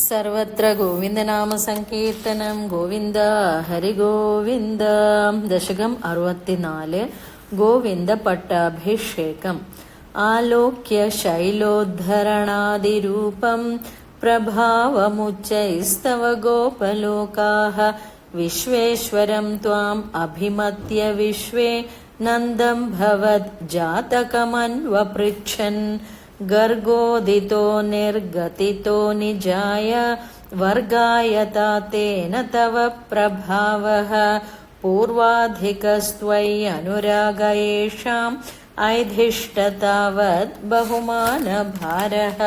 सर्वत्र गोविन्दनाम सङ्कीर्तनं गोविन्द हरिगोविन्द। दशकम् 64 गोविन्दपट्टाभिषेकम्। आलोक्य शैलोद्धरणादिरूपं प्रभावमुच्चैस्तव गोपलोकाः विश्वेश्वरं त्वाम् अभिमत्य विश्वे नन्दं भवज्जातकमन्वपृच्छन्। गर्गोदितो निर्गतितो निजाय वर्गायता तेन तव प्रभावः। पूर्वाधिकस्त्वय्यनुराग येषाम् ऐधिष्ठतावद् बहुमानभारः।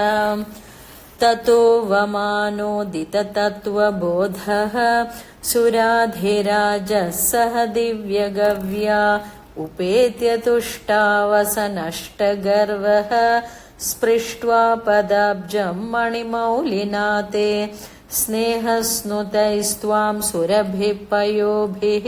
ततो वमानोदिततत्त्वबोधः सुराधिराजः सह दिव्यगव्या उपेत्य तुष्टावसनष्टगर्वः। स्पृष्ट्वा पदाब्जं मणिमौलिना ते स्नेहस्नुतैस्त्वां सुरभिः पयोभिः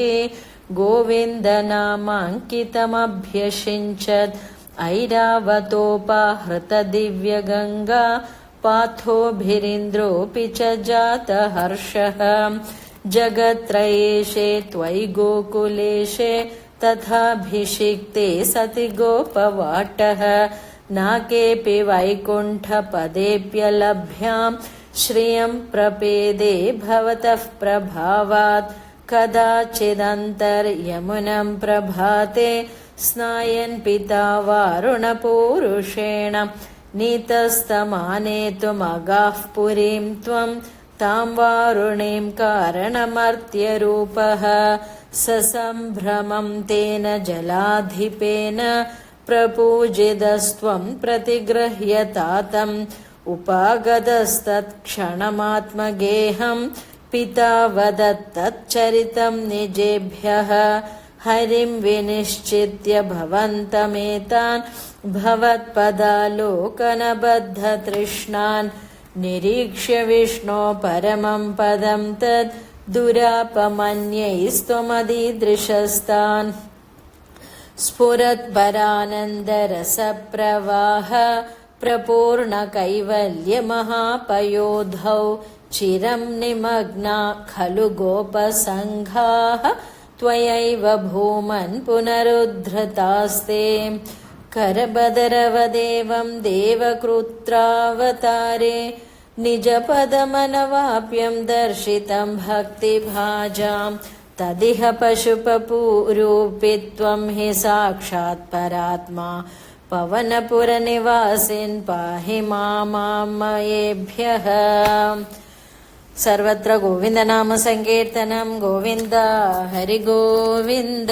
गोविन्दनामाङ्कितमभ्यषिञ्चत्। ऐरावतोपाहृतदिव्यगङ्गा पाथोभिरिन्द्रोऽपि च जातहर्षः। जगत्त्रयेशे त्वयि गोकुलेशे तथाभिषिक्ते सति गोपवाटः। नाकेऽपि वैकुण्ठपदेऽप्यलभ्यां श्रियं प्रपेदे भवतः प्रभावात्। कदाचिदन्तर्यमुनं प्रभाते स्नायन् पिता वारुणपूरुषेण नीतस्तमानेतुमगाः पुरीं त्वं तां वारुणीं कारणमर्त्यरूपः। ससम्भ्रमं तेन जलाधिपेन प्रपूजितस्त्वं प्रतिगृह्यतातम्। उपागतस्तत्क्षणमात्मगेहं पिता वदत्तच्चरितं निजेभ्यः। हरिं विनिश्चित्य भवन्तमेतान् भवत्पदालोकनबद्धतृष्णान् निरीक्ष्य विष्णो परमं पदं तद् दुरापमन्यैस्त्वमदीदृशस्तान्। स्फुरत्परानन्दरसप्रवाह प्रपूर्णकैवल्यमहापयोधौ चिरं निमग्ना खलु गोपसङ्घाः त्वयैव भूमन् पुनरुद्धृतास्ते। करबदरवदेवं देवकृत्रावतारे निजपदमनवाप्यं दर्शितं भक्तिभाजाम्। तदिह पशुपपूरूपि त्वं हि साक्षात् परात्मा पवनपुरनिवासिन् पाहि मामयेभ्यः। सर्वत्र गोविन्दनाम सङ्कीर्तनं गोविन्द हरिगोविन्द।